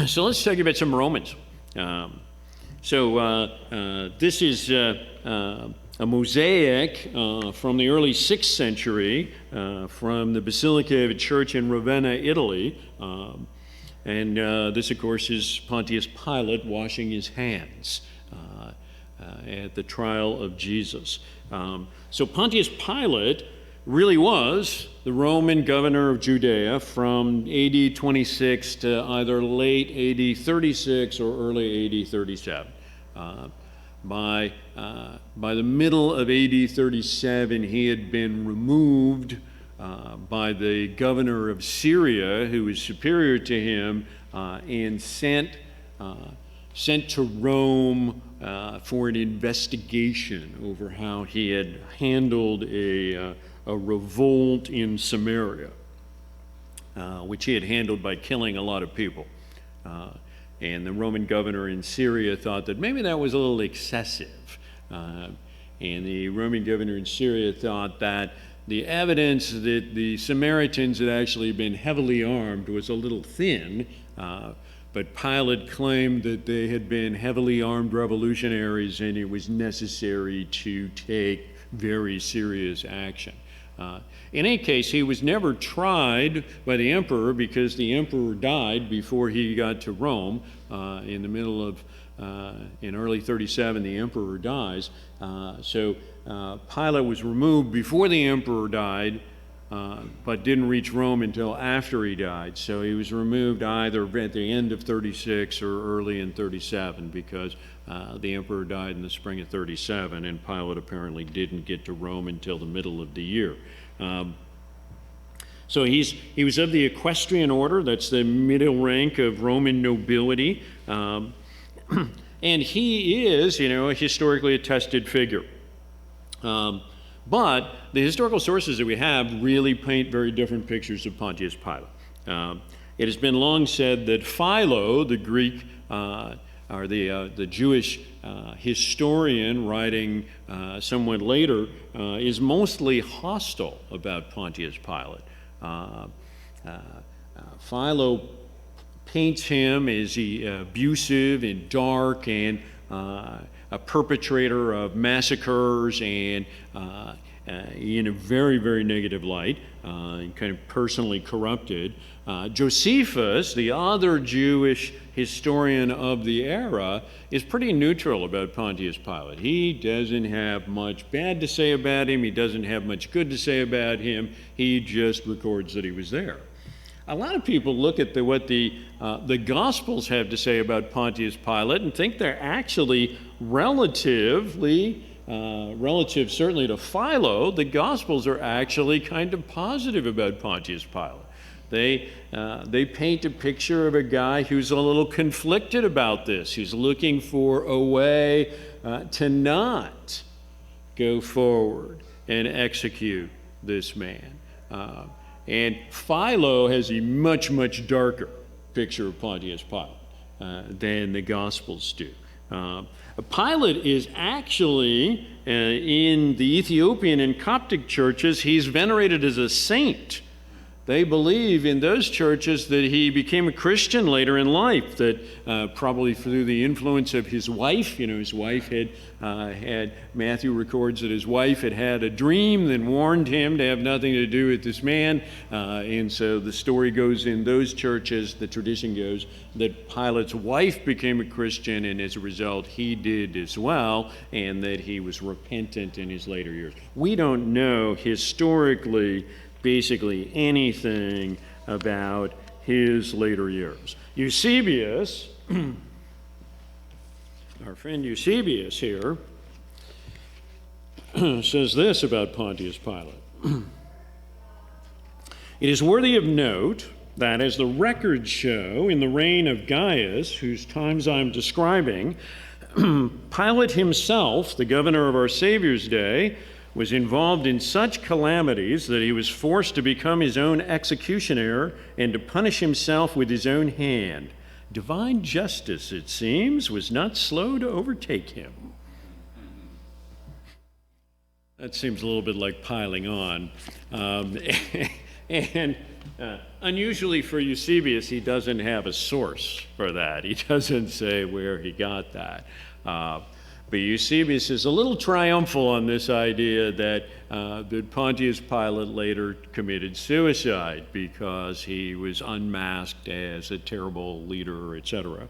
So let's talk about some Romans. This is a mosaic from the early 6th century from the Basilica of a church in Ravenna, Italy. This, of course, is Pontius Pilate washing his hands at the trial of Jesus. So Pontius Pilate really was the Roman governor of Judea from AD 26 to either late AD 36 or early AD 37. By the middle of AD 37, he had been removed by the governor of Syria, who was superior to him, and sent to Rome for an investigation over how he had handled a revolt in Samaria, which he had handled by killing a lot of people. And the Roman governor in Syria thought that maybe that was a little excessive. And the Roman governor in Syria thought that the evidence that the Samaritans had actually been heavily armed was a little thin, but Pilate claimed that they had been heavily armed revolutionaries and it was necessary to take very serious action. In any case, he was never tried by the emperor because the emperor died before he got to Rome. In early 37, the emperor dies. So Pilate was removed before the emperor died, but didn't reach Rome until after he died. So he was removed either at the end of 36 or early in 37 because the emperor died in the spring of 37, and Pilate apparently didn't get to Rome until the middle of the year. So he was of the equestrian order, that's the middle rank of Roman nobility, and he is, a historically attested figure. But the historical sources that we have really paint very different pictures of Pontius Pilate. It has been long said that Philo, the Greek or the Jewish historian writing somewhat later, is mostly hostile about Pontius Pilate. Philo paints him as abusive and dark and a perpetrator of massacres and in a very, very negative light, and kind of personally corrupted. Josephus, the other Jewish historian of the era, is pretty neutral about Pontius Pilate. He doesn't have much bad to say about him. He doesn't have much good to say about him. He just records that he was there. A lot of people look at what the Gospels have to say about Pontius Pilate and think they're actually relative certainly to Philo, the Gospels are actually kind of positive about Pontius Pilate. They paint a picture of a guy who's a little conflicted about this, who's looking for a way to not go forward and execute this man. And Philo has a much, much darker picture of Pontius Pilate than the Gospels do. Pilate is actually, in the Ethiopian and Coptic churches, he's venerated as a saint. They believe in those churches that he became a Christian later in life, that probably through the influence of his wife. His wife had Matthew records that his wife had a dream that warned him to have nothing to do with this man. And so the story goes in those churches, the tradition goes, that Pilate's wife became a Christian, and as a result he did as well, and that he was repentant in his later years. We don't know historically basically anything about his later years. Eusebius, our friend Eusebius here, says this about Pontius Pilate. It is worthy of note that, as the records show, in the reign of Gaius, whose times I'm describing, Pilate himself, the governor of our Savior's day, was involved in such calamities that he was forced to become his own executioner and to punish himself with his own hand. Divine justice, it seems, was not slow to overtake him. That seems a little bit like piling on. And Unusually for Eusebius, he doesn't have a source for that. He doesn't say where he got that. But Eusebius is a little triumphal on this idea that Pontius Pilate later committed suicide because he was unmasked as a terrible leader, etc.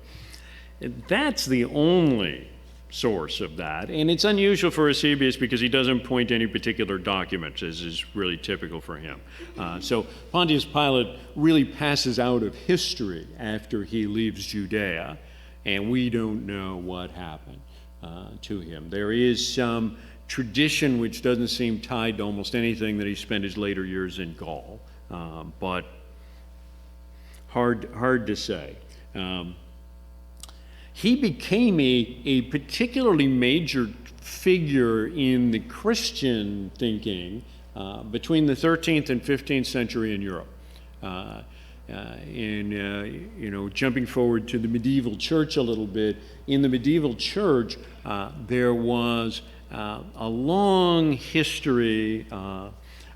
And that's the only source of that. And it's unusual for Eusebius because he doesn't point to any particular documents, as is really typical for him. So Pontius Pilate really passes out of history after he leaves Judea, and we don't know what happened to him. There is some tradition which doesn't seem tied to almost anything that he spent his later years in Gaul, but hard to say. He became a particularly major figure in the Christian thinking between the 13th and 15th century in Europe. Jumping forward to the medieval church a little bit, in the medieval church, there was a long history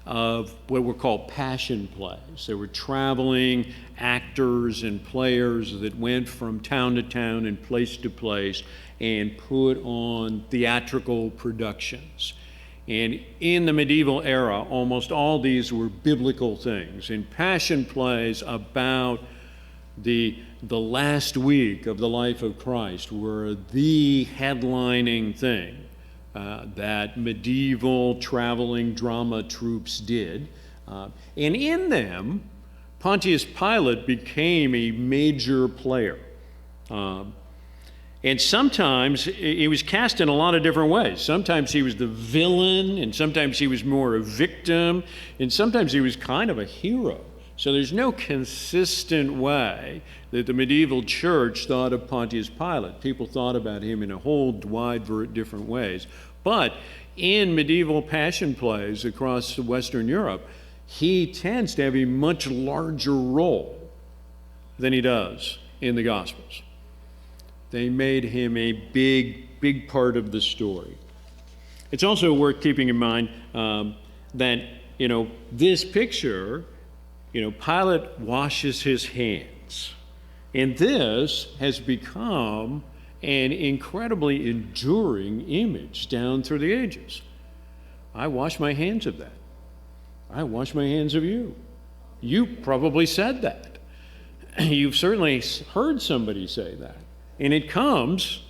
of what were called passion plays. There were traveling actors and players that went from town to town and place to place and put on theatrical productions. And in the medieval era, almost all these were biblical things. And passion plays about the last week of the life of Christ were the headlining thing that medieval traveling drama troupes did. And in them, Pontius Pilate became a major player. And sometimes he was cast in a lot of different ways. Sometimes he was the villain, and sometimes he was more a victim, and sometimes he was kind of a hero. So there's no consistent way that the medieval church thought of Pontius Pilate. People thought about him in a whole wide different ways. But in medieval passion plays across Western Europe, he tends to have a much larger role than he does in the Gospels. They made him a big part of the story. It's also worth keeping in mind that, this picture, Pilate washes his hands. And this has become an incredibly enduring image down through the ages. I wash my hands of that. I wash my hands of you. You probably said that. You've certainly heard somebody say that. And it comes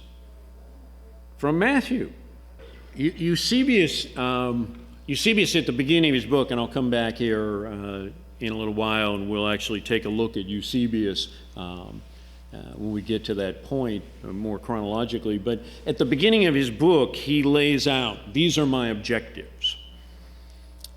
from Matthew. Eusebius at the beginning of his book, and I'll come back here in a little while and we'll actually take a look at Eusebius when we get to that point more chronologically. But at the beginning of his book, he lays out, these are my objectives.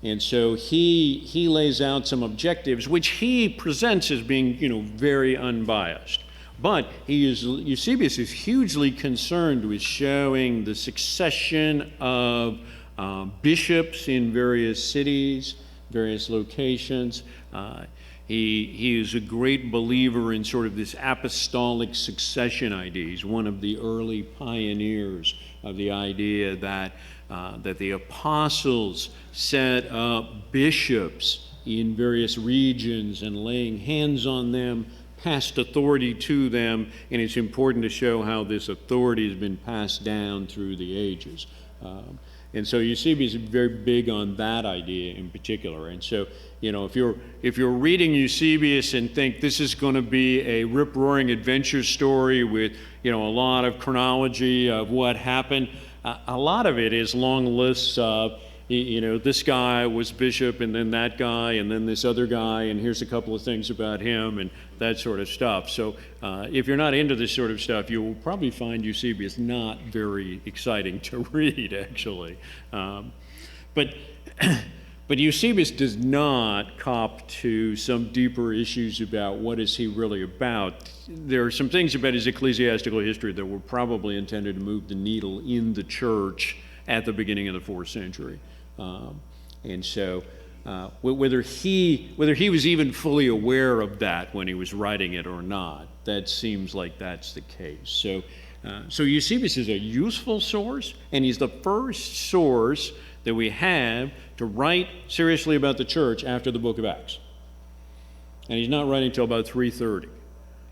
And so he lays out some objectives, which he presents as being, very unbiased. But Eusebius is hugely concerned with showing the succession of bishops in various cities, various locations. He is a great believer in sort of this apostolic succession idea. He's one of the early pioneers of the idea that the apostles set up bishops in various regions and laying hands on them, passed authority to them, and it's important to show how this authority has been passed down through the ages. And so Eusebius is very big on that idea in particular. And so, if you're reading Eusebius and think this is going to be a rip-roaring adventure story with, a lot of chronology of what happened, a lot of it is long lists of, this guy was bishop and then that guy and then this other guy and here's a couple of things about him and that sort of stuff. So if you're not into this sort of stuff, you will probably find Eusebius not very exciting to read, actually. But Eusebius does not cop to some deeper issues about what is he really about. There are some things about his ecclesiastical history that were probably intended to move the needle in the church at the beginning of the 4th century. And so whether he was even fully aware of that when he was writing it or not, that seems like that's the case. So Eusebius is a useful source, and he's the first source that we have to write seriously about the church after the book of Acts. and he's not writing till about 330.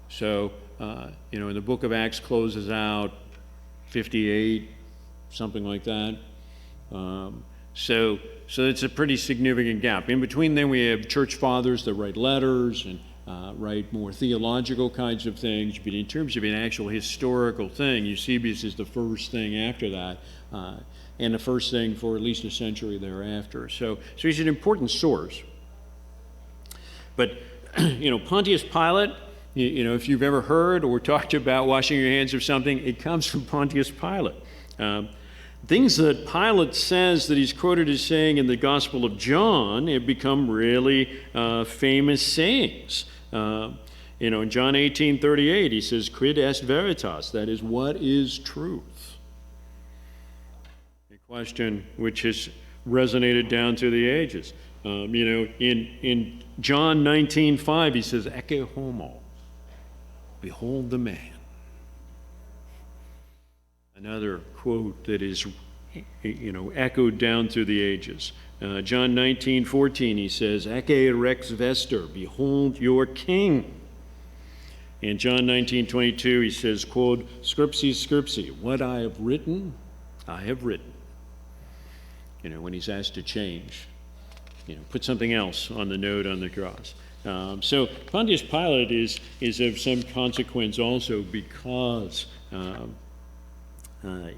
So, and the book of Acts closes out 58, something like that. So it's a pretty significant gap. In between then we have church fathers that write letters and write more theological kinds of things, but in terms of an actual historical thing, Eusebius is the first thing after that, and the first thing for at least a century thereafter. So he's an important source. But, Pontius Pilate, if you've ever heard or talked about washing your hands of something, it comes from Pontius Pilate. Things that Pilate says that he's quoted as saying in the Gospel of John have become really famous sayings. In John 18:38, he says, "Quid est veritas?" That is, what is truth? A question which has resonated down through the ages. In John 19:5, he says, "Ecce homo," behold the man. Another quote that is, echoed down through the ages. John 19:14, he says, "Ecce rex vester," behold your king. In John 19:22, he says, quod scripsi scripsi, what I have written, I have written. When he's asked to change, put something else on the note on the cross. So Pontius Pilate is of some consequence also because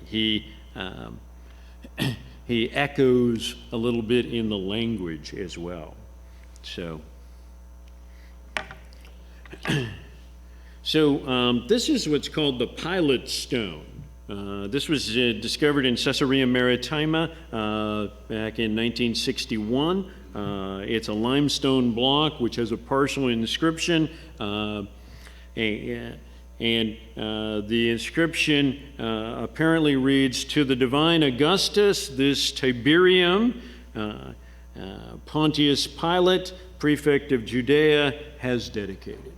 he echoes a little bit in the language as well. So this is what's called the Pilate stone. This was discovered in Caesarea Maritima back in 1961. It's a limestone block which has a partial inscription, and the inscription apparently reads, "To the divine Augustus, this Tiberium, Pontius Pilate, prefect of Judea, has dedicated."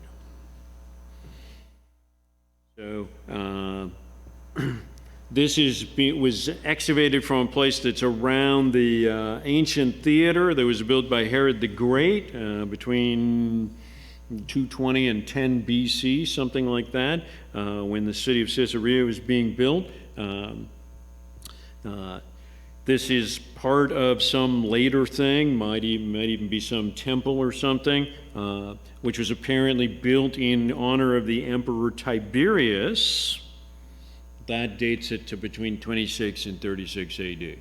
So this was excavated from a place that's around the ancient theater that was built by Herod the Great between 220 and 10 BC, something like that, when the city of Caesarea was being built. This is part of some later thing, might even be some temple or something, which was apparently built in honor of the Emperor Tiberius. That dates it to between 26 and 36 AD,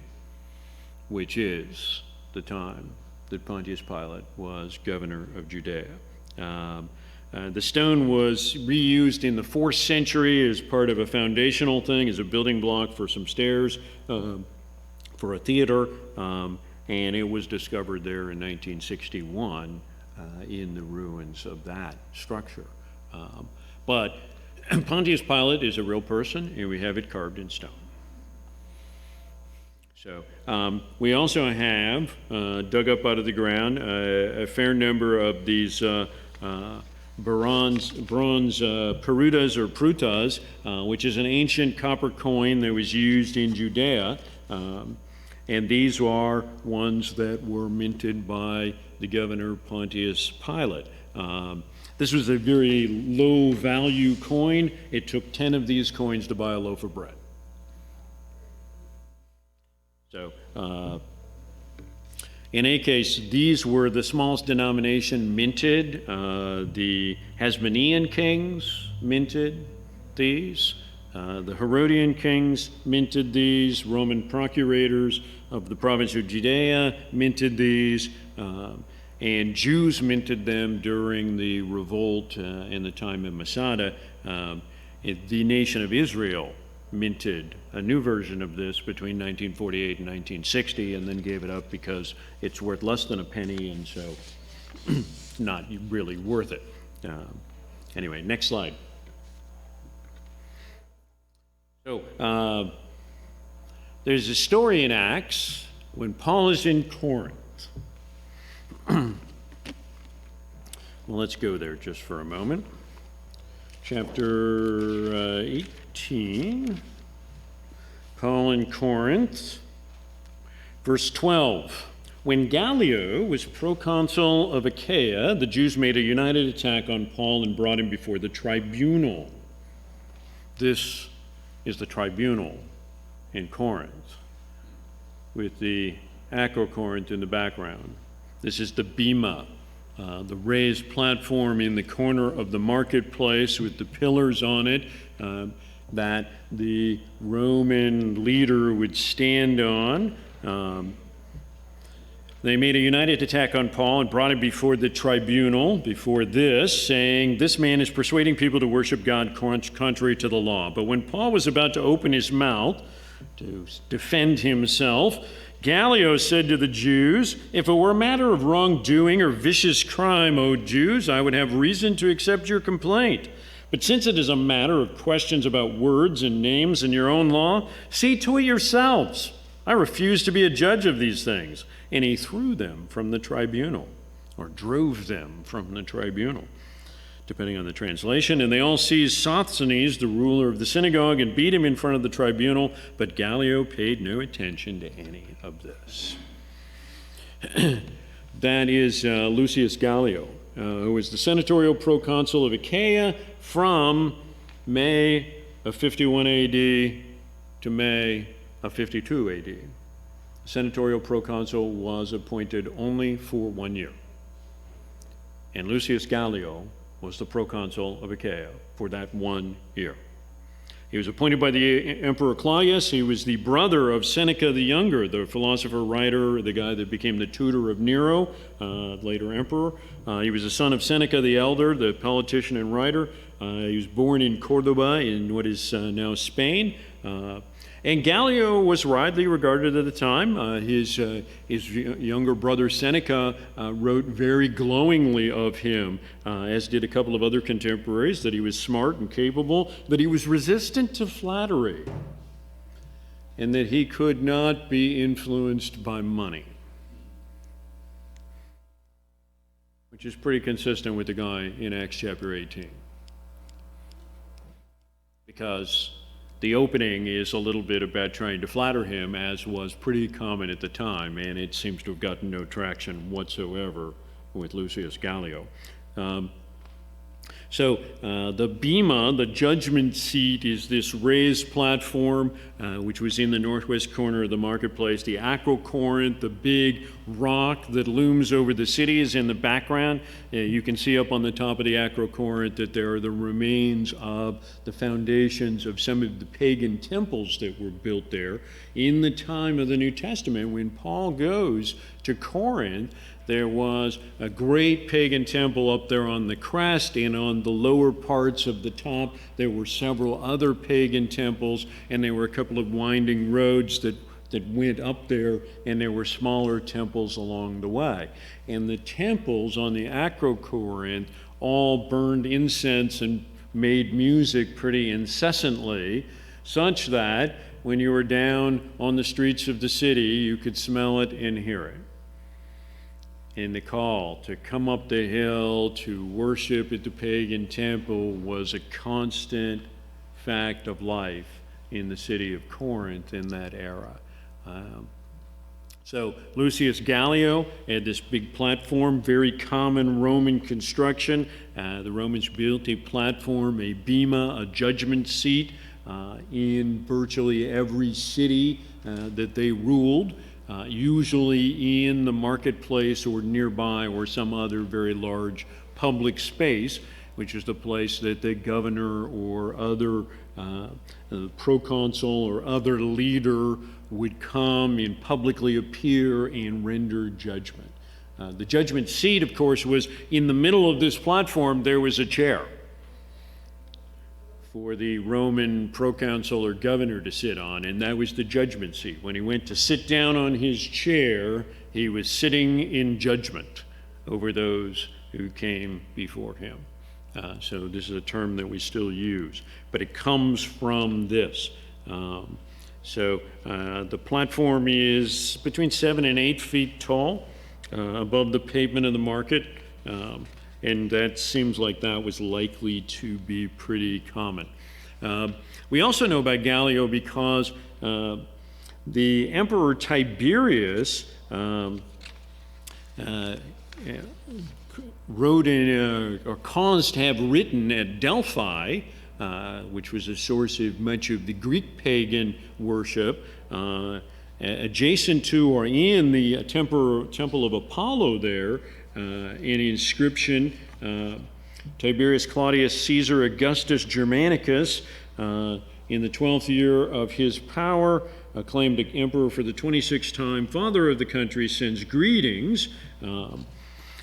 which is the time that Pontius Pilate was governor of Judea. The stone was reused in the 4th century as part of a foundational thing, as a building block for some stairs, for a theater, and it was discovered there in 1961 in the ruins of that structure. But Pontius Pilate is a real person, and we have it carved in stone. So we also have, dug up out of the ground, a fair number of these bronze perutas or prutas, which is an ancient copper coin that was used in Judea. And these are ones that were minted by the governor Pontius Pilate. This was a very low value coin. It took 10 of these coins to buy a loaf of bread. So in any case, these were the smallest denomination minted. The Hasmonean kings minted these. The Herodian kings minted these. Roman procurators of the province of Judea minted these. And Jews minted them during the revolt in the time of Masada. The nation of Israel minted a new version of this between 1948 and 1960, and then gave it up because it's worth less than a penny, and so not really worth it. Anyway, next slide. So there's a story in Acts when Paul is in Corinth. Well, let's go there just for a moment. Chapter 18, Paul in Corinth, verse 12. When Gallio was proconsul of Achaia, the Jews made a united attack on Paul and brought him before the tribunal. This is the tribunal in Corinth, with the Acrocorinth in the background. This is the bema, the raised platform in the corner of the marketplace with the pillars on it that the Roman leader would stand on. They made a united attack on Paul and brought him before the tribunal, before this, saying, "This man is persuading people to worship God contrary to the law." But when Paul was about to open his mouth to defend himself, Gallio said to the Jews, "If it were a matter of wrongdoing or vicious crime, O Jews, I would have reason to accept your complaint. But since it is a matter of questions about words and names in your own law, see to it yourselves. I refuse to be a judge of these things." And he threw them from the tribunal, or drove them from the tribunal, depending on the translation. And they all seized Sosthenes, the ruler of the synagogue, and beat him in front of the tribunal. But Gallio paid no attention to any of this. That is Lucius Gallio, who was the senatorial proconsul of Achaia from May of 51 AD to May of 52 AD. The senatorial proconsul was appointed only for 1 year. And Lucius Gallio was the proconsul of Achaia for that 1 year. He was appointed by the Emperor Claudius. He was the brother of Seneca the Younger, the philosopher, writer, the guy that became the tutor of Nero, later emperor. He was the son of Seneca the Elder, the politician and writer. He was born in Cordoba in what is now Spain. And Gallio was widely regarded at the time. His younger brother Seneca wrote very glowingly of him, as did a couple of other contemporaries, that he was smart and capable, that he was resistant to flattery, and that he could not be influenced by money, which is pretty consistent with the guy in Acts chapter 18. Because the opening is a little bit about trying to flatter him, as was pretty common at the time, and it seems to have gotten no traction whatsoever with Lucius Gallio. So the bema, the judgment seat, is this raised platform which was in the northwest corner of the marketplace. The Acrocorinth, the big rock that looms over the city, is in the background. You can see up on the top of the Acrocorinth that there are the remains of the foundations of some of the pagan temples that were built there in the time of the New Testament. When Paul goes to Corinth, there was a great pagan temple up there on the crest, and on the lower parts of the top there were several other pagan temples, and there were a couple of winding roads that went up there, and there were smaller temples along the way. And the temples on the Acrocorinth all burned incense and made music pretty incessantly, such that when you were down on the streets of the city, you could smell it and hear it. And the call to come up the hill to worship at the pagan temple was a constant fact of life in the city of Corinth in that era. So Lucius Gallio had this big platform, very common Roman construction. The Romans built a platform, a bema, a judgment seat in virtually every city that they ruled. Usually in the marketplace or nearby, or some other very large public space, which is the place that the governor or other proconsul or other leader would come and publicly appear and render judgment. The judgment seat, of course, was in the middle of this platform. There was a chair for the Roman proconsul or governor to sit on, and that was the judgment seat. When he went to sit down on his chair, he was sitting in judgment over those who came before him. So this is a term that we still use, but it comes from this. The platform is between 7 and 8 feet tall, above the pavement of the market. And that seems like that was likely to be pretty common. We also know about Gallio because the Emperor Tiberius wrote in, or caused to have written at Delphi, which was a source of much of the Greek pagan worship, adjacent to or in the temple of Apollo there, an inscription, Tiberius Claudius Caesar Augustus Germanicus, in the 12th year of his power, acclaimed emperor for the 26th time, father of the country, sends greetings, and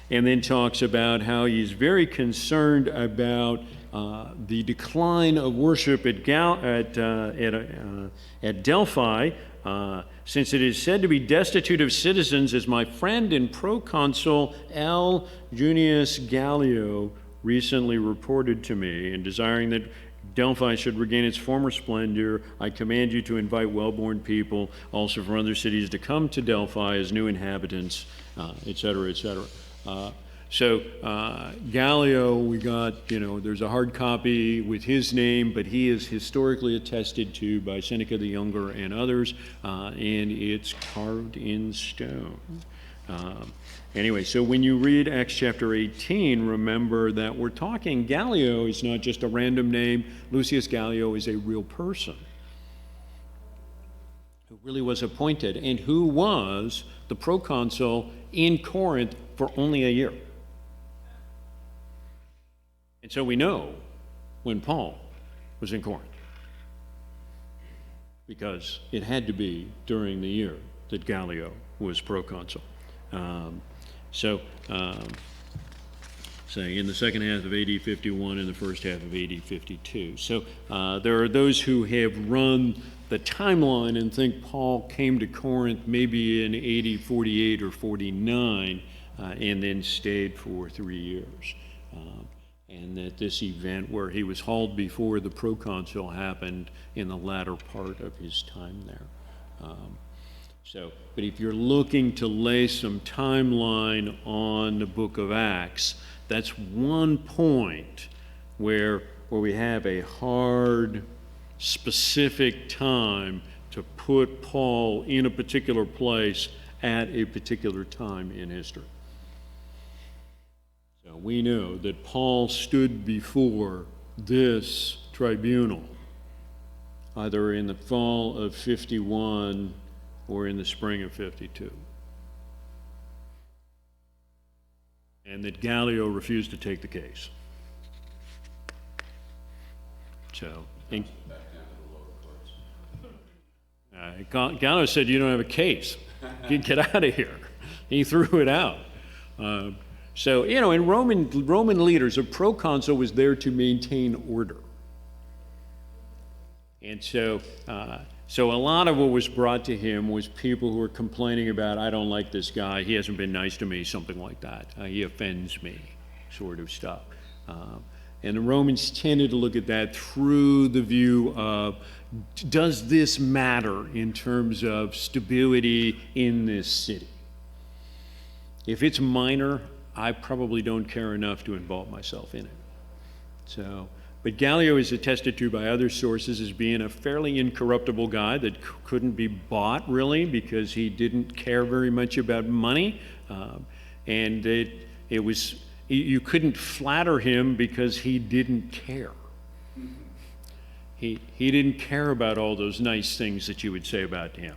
then talks about how he's very concerned about the decline of worship at Delphi, since it is said to be destitute of citizens, as my friend and proconsul L. Junius Gallio recently reported to me, and desiring that Delphi should regain its former splendor, I command you to invite well-born people also from other cities to come to Delphi as new inhabitants, etc., etc. So Gallio, we got, there's a hard copy with his name, but he is historically attested to by Seneca the Younger and others, and it's carved in stone. Anyway, so when you read Acts chapter 18, remember that we're talking, Gallio is not just a random name. Lucius Gallio is a real person who really was appointed and who was the proconsul in Corinth for only a year. And so we know when Paul was in Corinth, because it had to be during the year that Gallio was proconsul. So in the second half of AD 51 and the first half of AD 52. So there are those who have run the timeline and think Paul came to Corinth maybe in AD 48 or 49 and then stayed for 3 years. And that this event where he was hauled before the proconsul happened in the latter part of his time there. But if you're looking to lay some timeline on the book of Acts, that's one point where we have a hard, specific time to put Paul in a particular place at a particular time in history. So we know that Paul stood before this tribunal either in the fall of 51 or in the spring of 52. And that Gallio refused to take the case. So, Gallio said, "You don't have a case. You get out of here." He threw it out. So, in Roman leaders, a proconsul was there to maintain order. And so a lot of what was brought to him was people who were complaining about, "I don't like this guy, he hasn't been nice to me," something like that. "He offends me," sort of stuff. And the Romans tended to look at that through the view of, does this matter in terms of stability in this city? If it's minor, I probably don't care enough to involve myself in it. But Gallio is attested to by other sources as being a fairly incorruptible guy that couldn't be bought, really, because he didn't care very much about money. And you couldn't flatter him because he didn't care. He didn't care about all those nice things that you would say about him.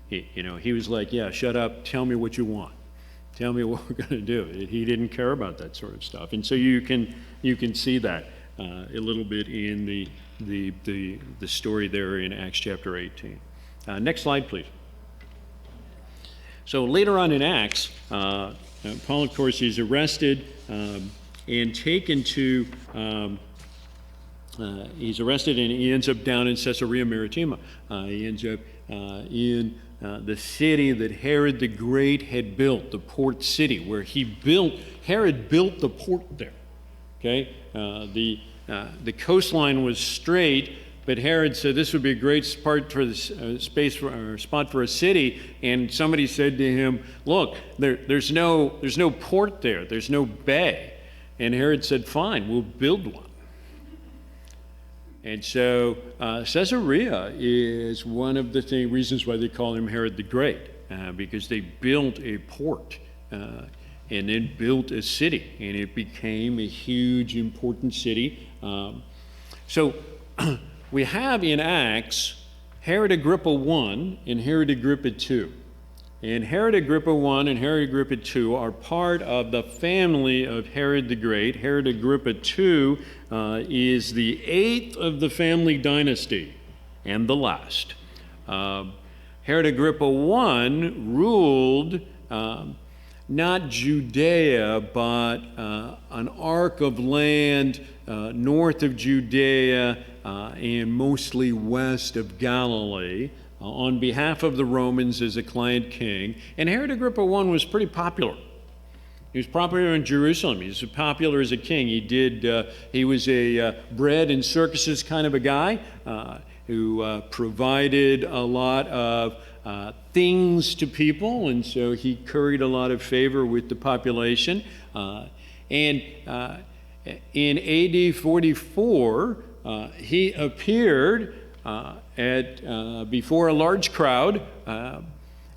He was like, "Yeah, shut up, tell me what you want. Tell me what we're going to do." He didn't care about that sort of stuff. And so you can see that a little bit in the story there in Acts chapter 18. Next slide, please. So later on in Acts, Paul, of course, is arrested and taken to, he's arrested and he ends up down in Caesarea Maritima. He ends up in the city that Herod the Great had built, the port city, where Herod built the port there. Okay, the coastline was straight, but Herod said this would be a great spot for spot for a city, and somebody said to him, "Look, there's no port there, there's no bay," and Herod said, "Fine, we'll build one." And so Caesarea is one of the reasons why they call him Herod the Great, because they built a port. and then built a city, and it became a huge, important city. So we have in Acts Herod Agrippa I and Herod Agrippa II. And Herod Agrippa I and Herod Agrippa II are part of the family of Herod the Great. Herod Agrippa II is the 8th of the family dynasty and the last. Herod Agrippa I ruled not Judea, but an arc of land north of Judea and mostly west of Galilee, on behalf of the Romans as a client king. And Herod Agrippa I was pretty popular. He was popular in Jerusalem. He was popular as a king. He was a bread and circuses kind of a guy who provided a lot of things to people, and so he curried a lot of favor with the population. In AD 44, he appeared before a large crowd,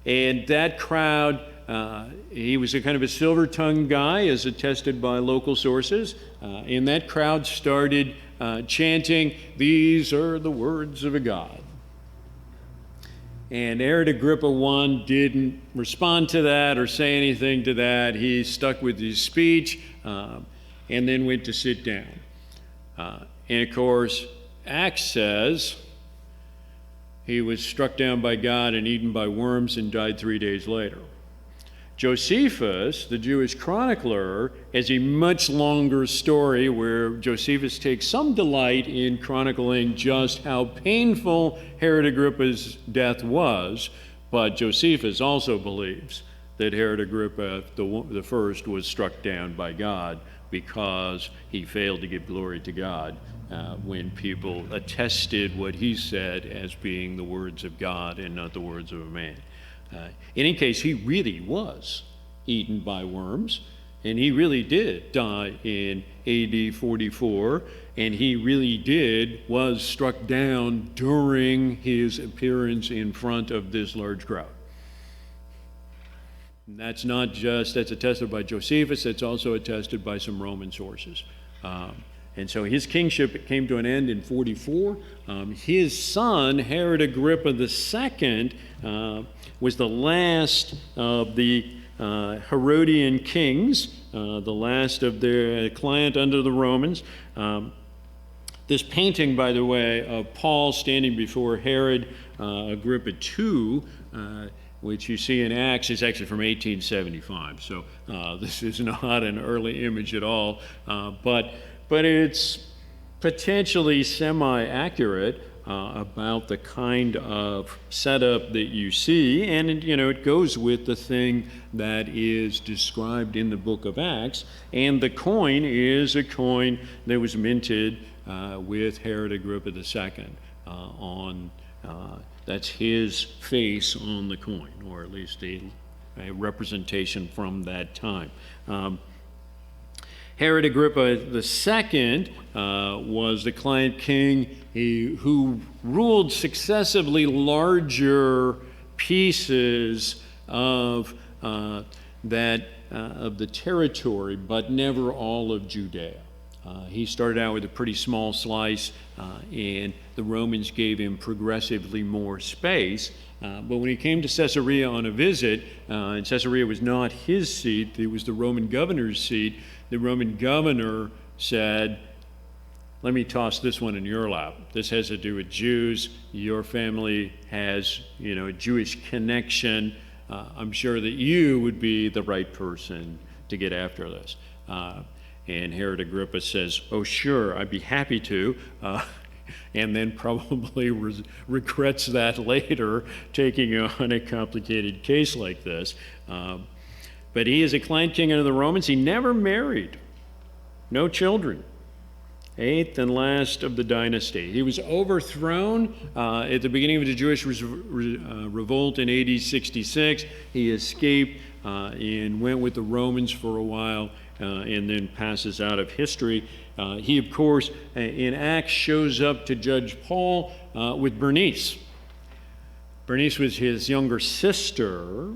and that crowd, he was a kind of a silver-tongued guy, as attested by local sources, and that crowd started chanting, "These are the words of a God." And Herod Agrippa I didn't respond to that or say anything to that. He stuck with his speech and then went to sit down. And of course, Acts says he was struck down by God and eaten by worms and died 3 days later. Josephus, the Jewish chronicler, has a much longer story where Josephus takes some delight in chronicling just how painful Herod Agrippa's death was, but Josephus also believes that Herod Agrippa the first was struck down by God because he failed to give glory to God when people attested what he said as being the words of God and not the words of a man. In any case, he really was eaten by worms, and he really did die in AD 44, and he really was struck down during his appearance in front of this large crowd. And that's attested by Josephus, that's also attested by some Roman sources. And so his kingship came to an end in 44. His son, Herod Agrippa II, was the last of the Herodian kings, the last of their client under the Romans. This painting, by the way, of Paul standing before Herod Agrippa II, which you see in Acts, is actually from 1875. So this is not an early image at all, but it's potentially semi-accurate about the kind of setup that you see, and it goes with the thing that is described in the book of Acts. And the coin is a coin that was minted with Herod Agrippa II that's his face on the coin, or at least a representation from that time. Herod Agrippa II was the client king who ruled successively larger pieces of the territory, but never all of Judea. He started out with a pretty small slice, and the Romans gave him progressively more space. But when he came to Caesarea on a visit, and Caesarea was not his seat, it was the Roman governor's seat, the Roman governor said, "Let me toss this one in your lap. This has to do with Jews. Your family has, a Jewish connection. I'm sure that you would be the right person to get after this." And Herod Agrippa says, "Oh, sure, I'd be happy to," and then probably regrets that later, taking on a complicated case like this. But he is a client king under the Romans. He never married, no children. 8th and last of the dynasty. He was overthrown at the beginning of the Jewish revolt in AD 66. He escaped and went with the Romans for a while, and then passes out of history. He, of course, in Acts shows up to Judge Paul with Bernice. Bernice was his younger sister,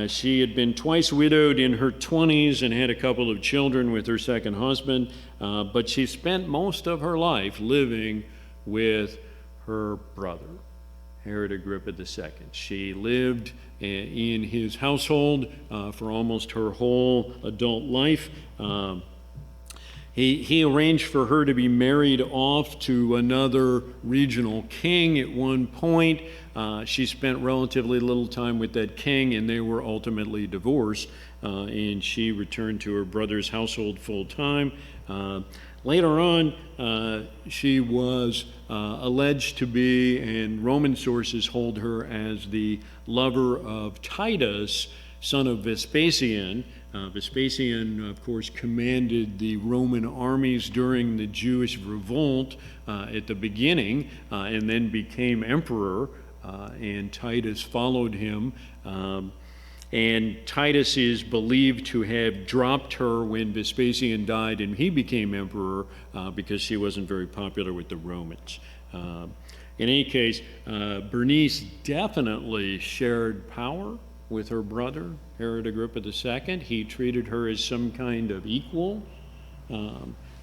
She had been twice widowed in her 20s and had a couple of children with her second husband, but she spent most of her life living with her brother, Herod Agrippa II. She lived in his household for almost her whole adult life. He arranged for her to be married off to another regional king at one point. She spent relatively little time with that king, and they were ultimately divorced, and she returned to her brother's household full time. Later on, she was alleged to be, and Roman sources hold her as the lover of Titus, son of Vespasian. Vespasian, of course, commanded the Roman armies during the Jewish revolt at the beginning, and then became emperor, and Titus followed him. And Titus is believed to have dropped her when Vespasian died and he became emperor because she wasn't very popular with the Romans. In any case, Bernice definitely shared power with her brother, Herod Agrippa II. He treated her as some kind of equal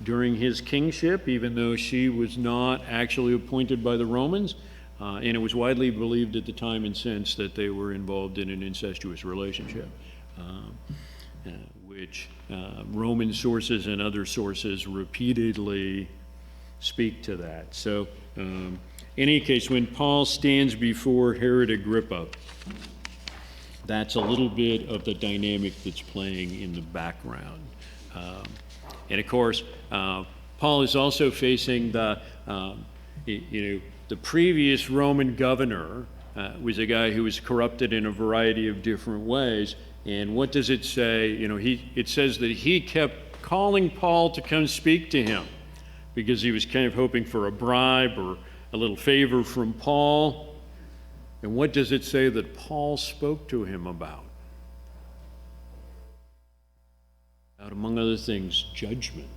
during his kingship, even though she was not actually appointed by the Romans. And it was widely believed at the time and since that they were involved in an incestuous relationship, which Roman sources and other sources repeatedly speak to that. So, in any case, when Paul stands before Herod Agrippa, that's a little bit of the dynamic that's playing in the background. And of course, Paul is also facing the previous Roman governor was a guy who was corrupted in a variety of different ways. And what does it say? It says that he kept calling Paul to come speak to him because he was kind of hoping for a bribe or a little favor from Paul. And what does it say that Paul spoke to him about? Among other things, judgment.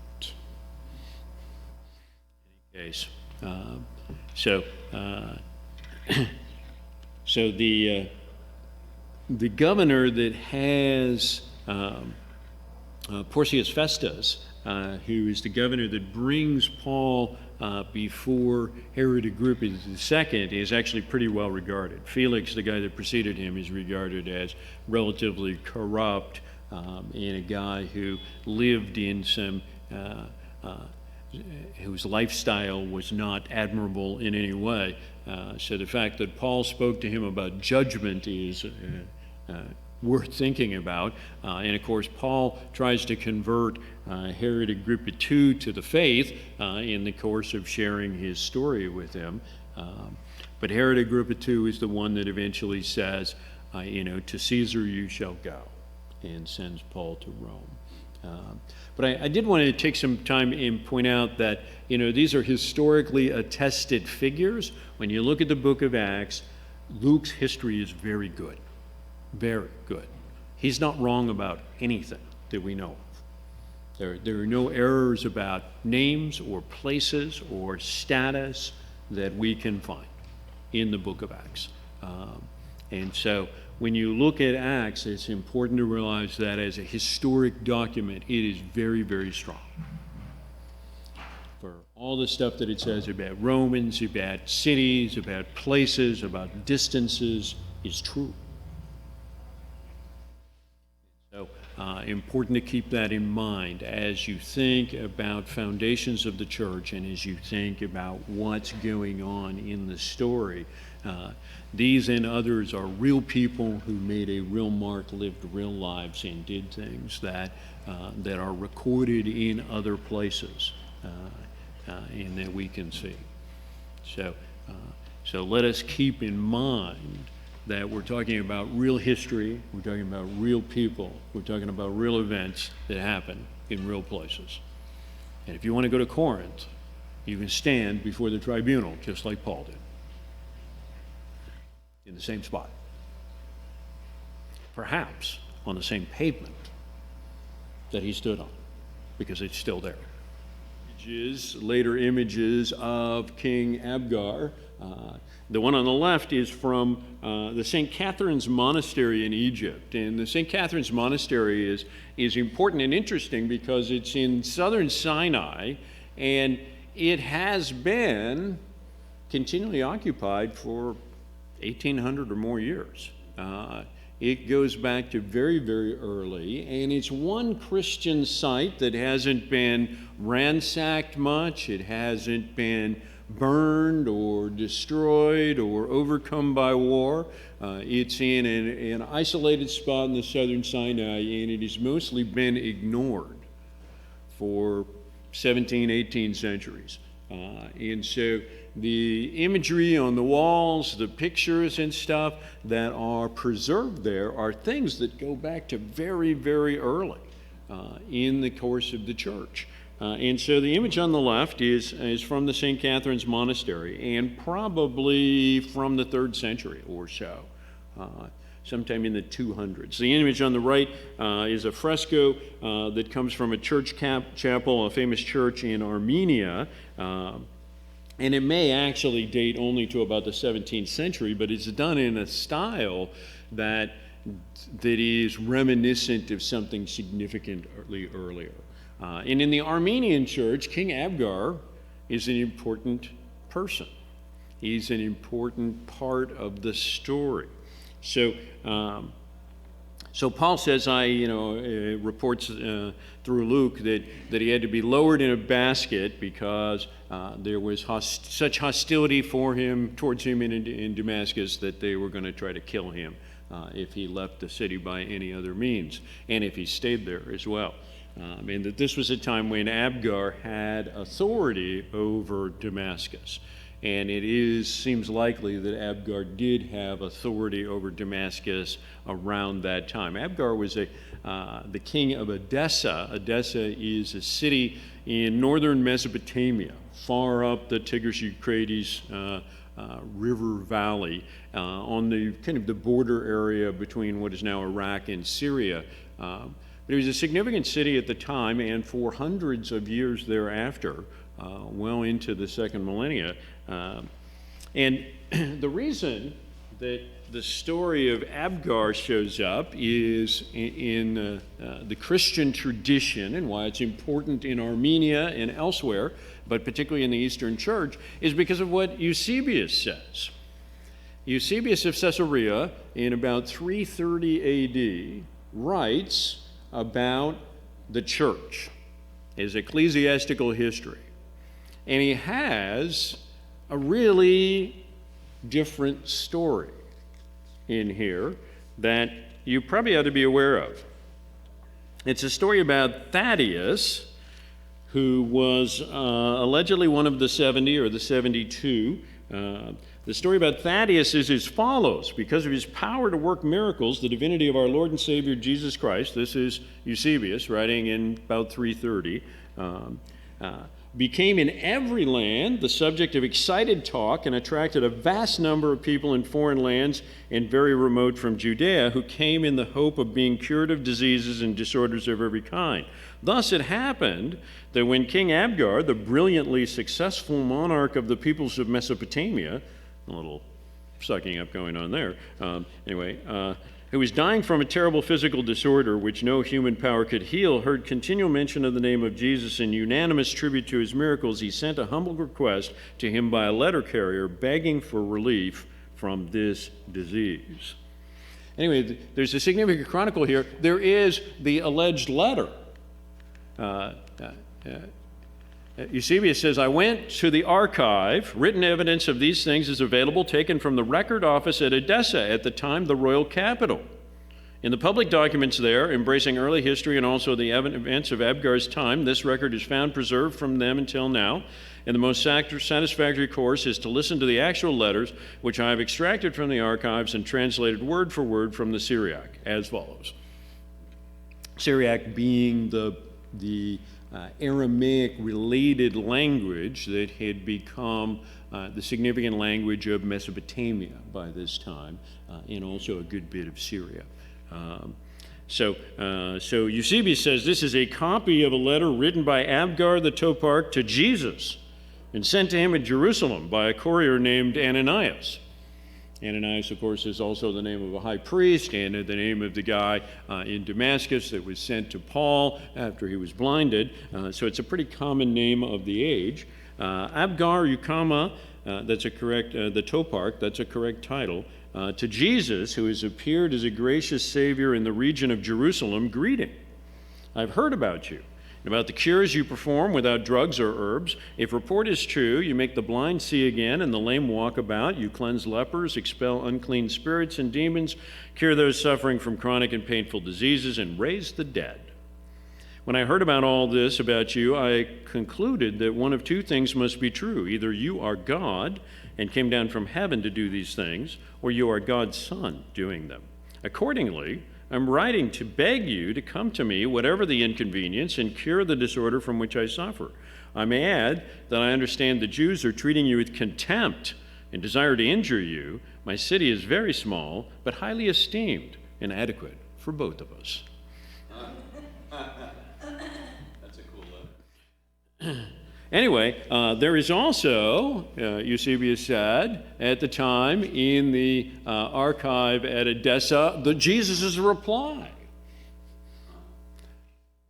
In any case, so the governor that has Porcius Festus, who is the governor that brings Paul before Herod Agrippa II, is actually pretty well regarded. Felix, the guy that preceded him, is regarded as relatively corrupt and a guy who lived in some whose lifestyle was not admirable in any way. So the fact that Paul spoke to him about judgment is worth thinking about. And of course, Paul tries to convert Herod Agrippa II to the faith in the course of sharing his story with him. But Herod Agrippa II is the one that eventually says, to Caesar you shall go, and sends Paul to Rome. But I did want to take some time and point out that, these are historically attested figures. When you look at the book of Acts, Luke's history is very good. Very good. He's not wrong about anything that we know of. There are no errors about names or places or status that we can find in the book of Acts. And so when you look at Acts, it's important to realize that as a historic document, it is very, very strong. For all the stuff that it says about Romans, about cities, about places, about distances, is true. So important to keep that in mind as you think about foundations of the church and as you think about what's going on in the story. These and others are real people who made a real mark, lived real lives, and did things that are recorded in other places and that we can see. So let us keep in mind that we're talking about real history, we're talking about real people, we're talking about real events that happen in real places. And if you want to go to Corinth, you can stand before the tribunal just like Paul did, in the same spot, perhaps on the same pavement that he stood on, because it's still there. Later images of King Abgar The one on the left is from the St. Catherine's Monastery in Egypt. And the St. Catherine's Monastery is important and interesting because it's in southern Sinai, and it has been continually occupied for 1,800 or more years. It goes back to very, very early, and it's one Christian site that hasn't been ransacked much. It hasn't been burned or destroyed or overcome by war. It's in an isolated spot in the southern Sinai, and it has mostly been ignored for 17, 18 centuries. And so the imagery on the walls, the pictures and stuff that are preserved there are things that go back to very, very early in the course of the church. And so the image on the left is from the St. Catherine's Monastery, and probably from the 3rd century or so, sometime in the 200s. The image on the right is a fresco that comes from a church chapel, a famous church in Armenia, and it may actually date only to about the 17th century, but it's done in a style that is reminiscent of something significantly earlier. And in the Armenian church, King Abgar is an important person. He's an important part of the story. So Paul says, reports through Luke that he had to be lowered in a basket because there was such hostility towards him in Damascus that they were going to try to kill him if he left the city by any other means, and if he stayed there as well. And that this was a time when Abgar had authority over Damascus. And it seems likely that Abgar did have authority over Damascus around that time. Abgar was the king of Edessa. Edessa is a city in northern Mesopotamia, far up the Tigris-Euphrates river valley, on the kind of the border area between what is now Iraq and Syria. But it was a significant city at the time, and for hundreds of years thereafter, well into the second millennia. And the reason that the story of Abgar shows up is in the Christian tradition, and why it's important in Armenia and elsewhere, but particularly in the Eastern Church, is because of what Eusebius says. Eusebius of Caesarea, in about 330 AD, writes about the church, his ecclesiastical history. And he has a really different story in here that you probably ought to be aware of. It's a story about Thaddeus, who was allegedly one of the 70 or the 72. The story about Thaddeus is as follows. Because of his power to work miracles, the divinity of our Lord and Savior Jesus Christ, this is Eusebius writing in about 330, became in every land the subject of excited talk and attracted a vast number of people in foreign lands and very remote from Judea, who came in the hope of being cured of diseases and disorders of every kind. Thus it happened that when King Abgar, the brilliantly successful monarch of the peoples of Mesopotamia, a little sucking up going on there, who was dying from a terrible physical disorder which no human power could heal, heard continual mention of the name of Jesus and unanimous tribute to his miracles, he sent a humble request to him by a letter carrier begging for relief from this disease. Anyway, there's a significant chronicle here. There is the alleged letter. Eusebius says, I went to the archive. Written evidence of these things is available, taken from the record office at Edessa, at the time the royal capital. In the public documents there, embracing early history and also the events of Abgar's time, this record is found preserved from them until now. And the most satisfactory course is to listen to the actual letters, which I have extracted from the archives and translated word for word from the Syriac, as follows. Syriac being the Aramaic-related language that had become the significant language of Mesopotamia by this time, and also a good bit of Syria. So Eusebius says this is a copy of a letter written by Abgar the Toparch to Jesus, and sent to him at Jerusalem by a courier named Ananias. Ananias, of course, is also the name of a high priest and the name of the guy in Damascus that was sent to Paul after he was blinded. So it's a pretty common name of the age. Abgar Ukama, that's a correct, the toparch, that's a correct title, to Jesus, who has appeared as a gracious Savior in the region of Jerusalem, greeting. I've heard about you, and about the cures you perform without drugs or herbs. If report is true, you make the blind see again and the lame walk about. You cleanse lepers, expel unclean spirits and demons, cure those suffering from chronic and painful diseases, and raise the dead. When I heard about all this about you, I concluded that one of two things must be true. Either you are God and came down from heaven to do these things, or you are God's Son doing them. Accordingly, I'm writing to beg you to come to me, whatever the inconvenience, and cure the disorder from which I suffer. I may add that I understand the Jews are treating you with contempt and desire to injure you. My city is very small, but highly esteemed and adequate for both of us. That's a cool letter. Anyway, there is also, Eusebius said, at the time in the archive at Edessa, Jesus' reply.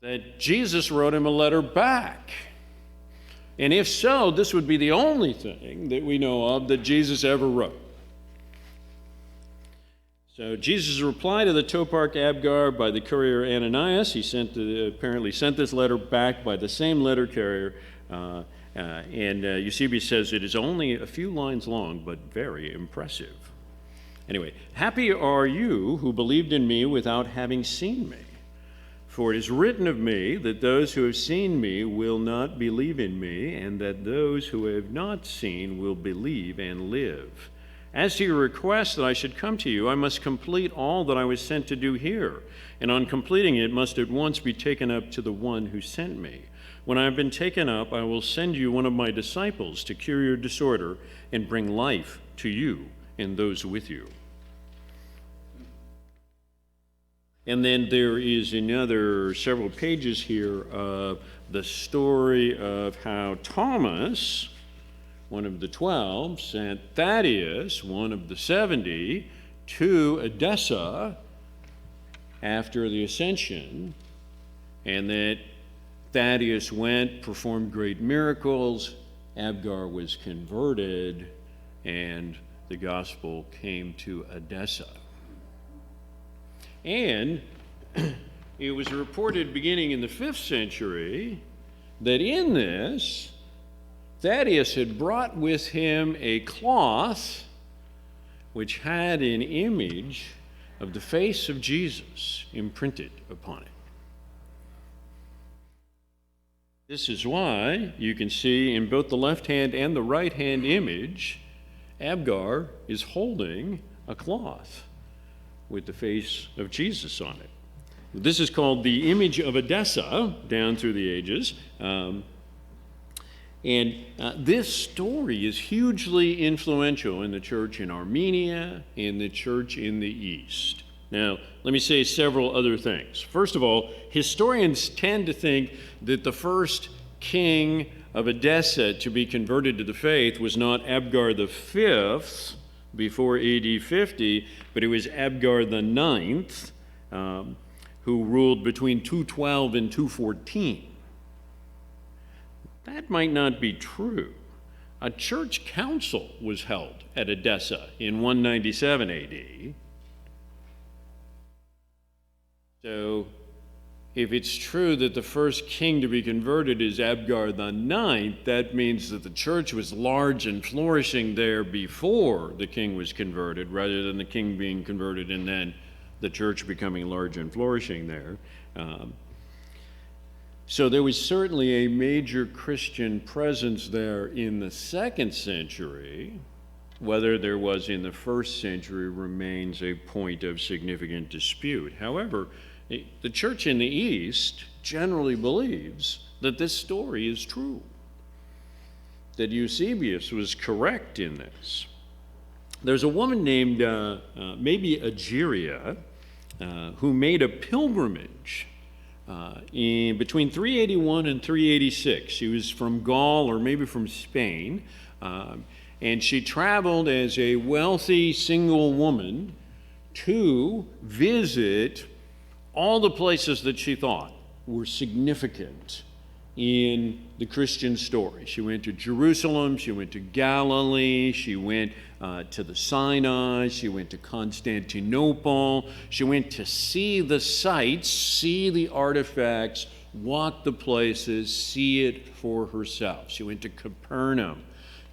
That Jesus wrote him a letter back. And if so, this would be the only thing that we know of that Jesus ever wrote. So Jesus' reply to the toparch Abgar by the courier Ananias, he apparently sent this letter back by the same letter carrier. Eusebius says it is only a few lines long, but very impressive. Anyway, happy are you who believed in me without having seen me. For it is written of me that those who have seen me will not believe in me, and that those who have not seen will believe and live. As to your request that I should come to you, I must complete all that I was sent to do here, and on completing it must at once be taken up to the one who sent me. When I have been taken up, I will send you one of my disciples to cure your disorder and bring life to you and those with you. And then there is another several pages here of the story of how Thomas, one of the 12, sent Thaddeus, one of the 70, to Edessa after the ascension, and that Thaddeus went, performed great miracles, Abgar was converted, and the gospel came to Edessa. And it was reported beginning in the 5th century that in this, Thaddeus had brought with him a cloth which had an image of the face of Jesus imprinted upon it. This is why you can see in both the left hand and the right hand image, Abgar is holding a cloth with the face of Jesus on it. This is called the image of Edessa down through the ages. This story is hugely influential in the church in Armenia, in the church in the East. Now, let me say several other things. First of all, historians tend to think that the first king of Edessa to be converted to the faith was not Abgar V before AD 50, but it was Abgar IX, who ruled between 212 and 214. That might not be true. A church council was held at Edessa in 197 AD. So, if it's true that the first king to be converted is Abgar IX, that means that the church was large and flourishing there before the king was converted, rather than the king being converted and then the church becoming large and flourishing there. So there was certainly a major Christian presence there in the 2nd century. Whether there was in the 1st century remains a point of significant dispute. However, the church in the East generally believes that this story is true, that Eusebius was correct in this. There's a woman named maybe Algeria who made a pilgrimage in between 381 and 386. She was from Gaul or maybe from Spain, and she traveled as a wealthy single woman to visit all the places that she thought were significant in the Christian story. She went to Jerusalem, she went to Galilee, she went to the Sinai, she went to Constantinople, she went to see the sights, see the artifacts, walk the places, see it for herself. She went to Capernaum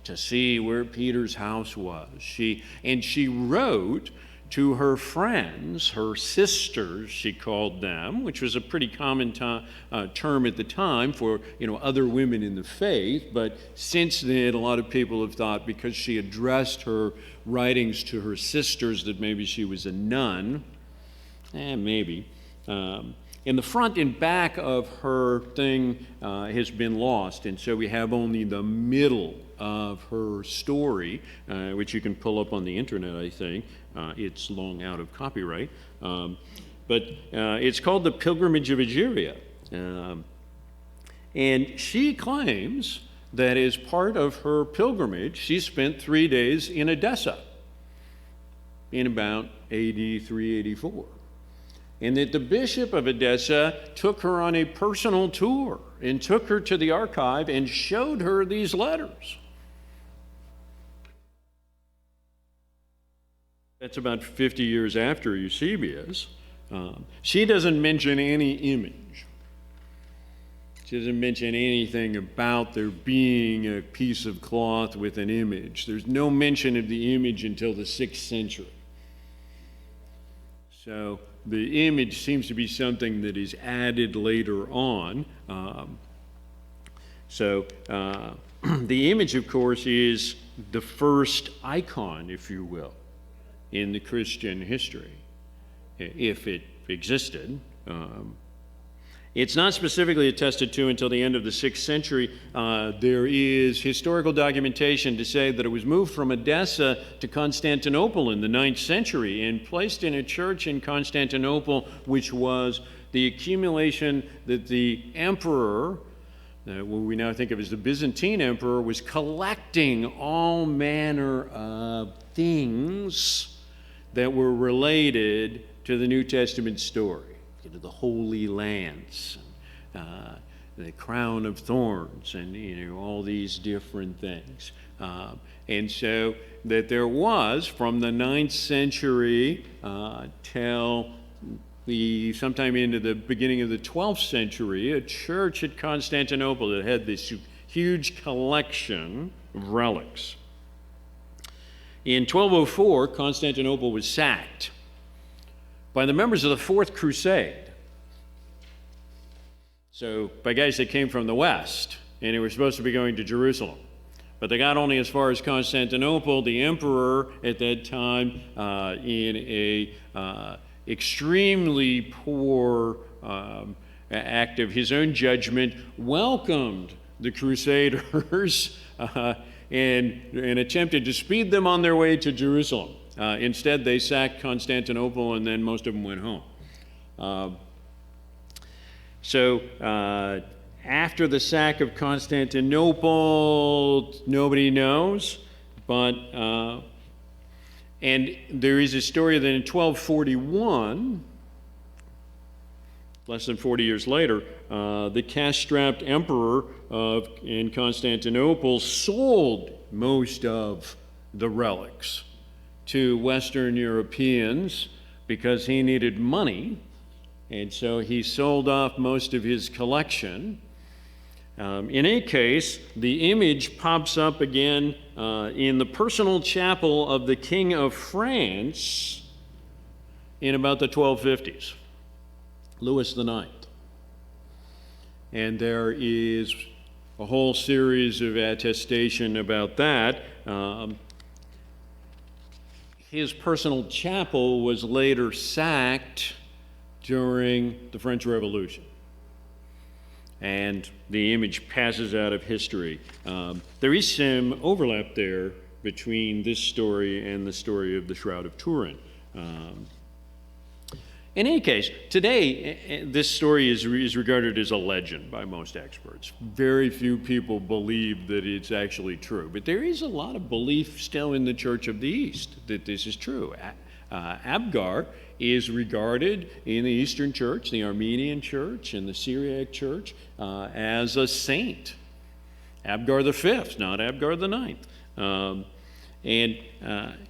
to see where Peter's house was. She wrote to her friends, her sisters, she called them, which was a pretty common term at the time for other women in the faith. But since then, a lot of people have thought because she addressed her writings to her sisters that maybe she was a nun. Maybe. And the front and back of her thing has been lost, and so we have only the middle of her story, which you can pull up on the internet, I think. It's long out of copyright. But it's called the Pilgrimage of Algeria. And she claims that as part of her pilgrimage, she spent 3 days in Edessa in about AD 384. And that the bishop of Edessa took her on a personal tour and took her to the archive and showed her these letters. That's about 50 years after Eusebius. She doesn't mention any image. She doesn't mention anything about there being a piece of cloth with an image. There's no mention of the image until the 6th century. So the image seems to be something that is added later on. The image, of course, is the first icon, if you will, in the Christian history, if it existed. It's not specifically attested to until the end of the 6th century. There is historical documentation to say that it was moved from Edessa to Constantinople in the 9th century and placed in a church in Constantinople, which was the accumulation that the emperor, what we now think of as the Byzantine emperor, was collecting all manner of things that were related to the New Testament story. The Holy Lance, the crown of thorns, and all these different things. And so that there was, from the 9th century till sometime into the beginning of the 12th century, a church at Constantinople that had this huge collection of relics. In 1204, Constantinople was sacked by the members of the Fourth Crusade. So by guys that came from the west, and they were supposed to be going to Jerusalem. But they got only as far as Constantinople. The emperor at that time, in a extremely poor act of his own judgment, welcomed the Crusaders and attempted to speed them on their way to Jerusalem. Instead, they sacked Constantinople, and then most of them went home. After the sack of Constantinople, nobody knows, but and there is a story that in 1241, less than 40 years later, the cash-strapped emperor in Constantinople sold most of the relics to Western Europeans because he needed money, and so he sold off most of his collection. In any case, the image pops up again in the personal chapel of the King of France in about the 1250s, Louis IX. And there is a whole series of attestation about that. His personal chapel was later sacked during the French Revolution, and the image passes out of history. There is some overlap there between this story and the story of the Shroud of Turin. In any case, today, this story is regarded as a legend by most experts. Very few people believe that it's actually true. But there is a lot of belief still in the Church of the East that this is true. Abgar is regarded in the Eastern Church, the Armenian Church, and the Syriac Church as a saint. Abgar the fifth, not Abgar the ninth. And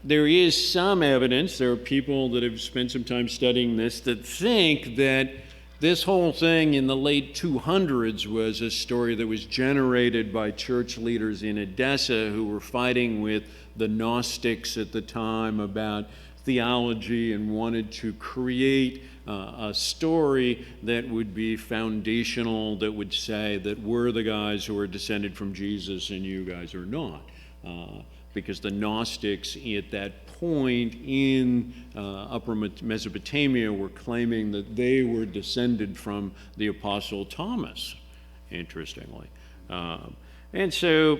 there is some evidence, there are people that have spent some time studying this, that think that this whole thing in the late 200s was a story that was generated by church leaders in Edessa who were fighting with the Gnostics at the time about theology and wanted to create a story that would be foundational, that would say that we're the guys who are descended from Jesus and you guys are not. Because the Gnostics at that point in Upper Mesopotamia were claiming that they were descended from the Apostle Thomas, interestingly. And so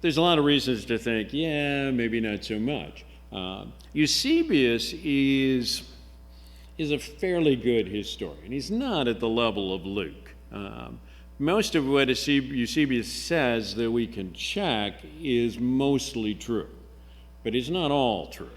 there's a lot of reasons to think, yeah, maybe not so much. Eusebius is a fairly good historian. He's not at the level of Luke. Most of what Eusebius says that we can check is mostly true, but it's not all true.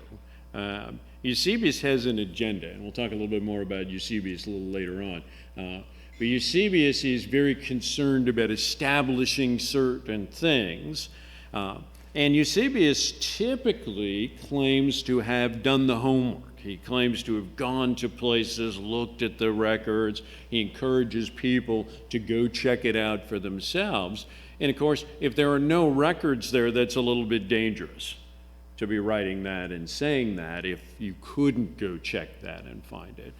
Eusebius has an agenda, and we'll talk a little bit more about Eusebius a little later on. But Eusebius is very concerned about establishing certain things. And Eusebius typically claims to have done the homework. He claims to have gone to places, looked at the records. He encourages people to go check it out for themselves. And of course, if there are no records there, that's a little bit dangerous to be writing that and saying that if you couldn't go check that and find it.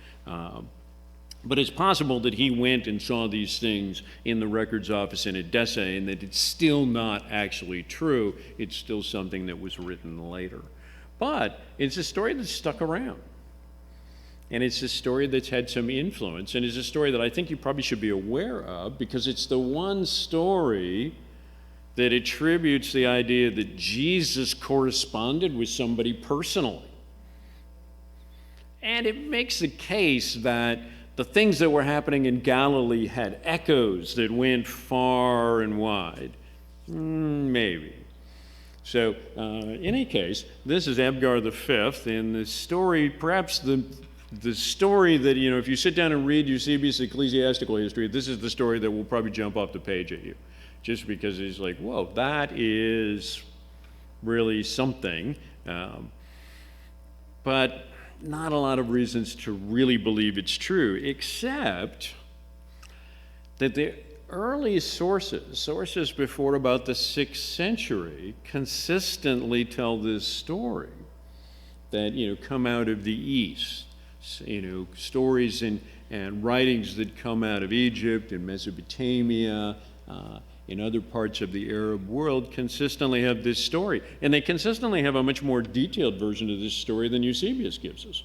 But it's possible that he went and saw these things in the records office in Edessa and that it's still not actually true. It's still something that was written later. But it's a story that's stuck around. And it's a story that's had some influence. And it's a story that I think you probably should be aware of because it's the one story that attributes the idea that Jesus corresponded with somebody personally. And it makes the case that the things that were happening in Galilee had echoes that went far and wide. Maybe. So, in any case, this is Abgar the Fifth, and the story, perhaps the story that, if you sit down and read Eusebius' ecclesiastical history, this is the story that will probably jump off the page at you, just because it's like, whoa, that is really something. But not a lot of reasons to really believe it's true, except that the early sources before about the 6th century, consistently tell this story that, come out of the East. Stories and writings that come out of Egypt and Mesopotamia, in other parts of the Arab world consistently have this story. And they consistently have a much more detailed version of this story than Eusebius gives us.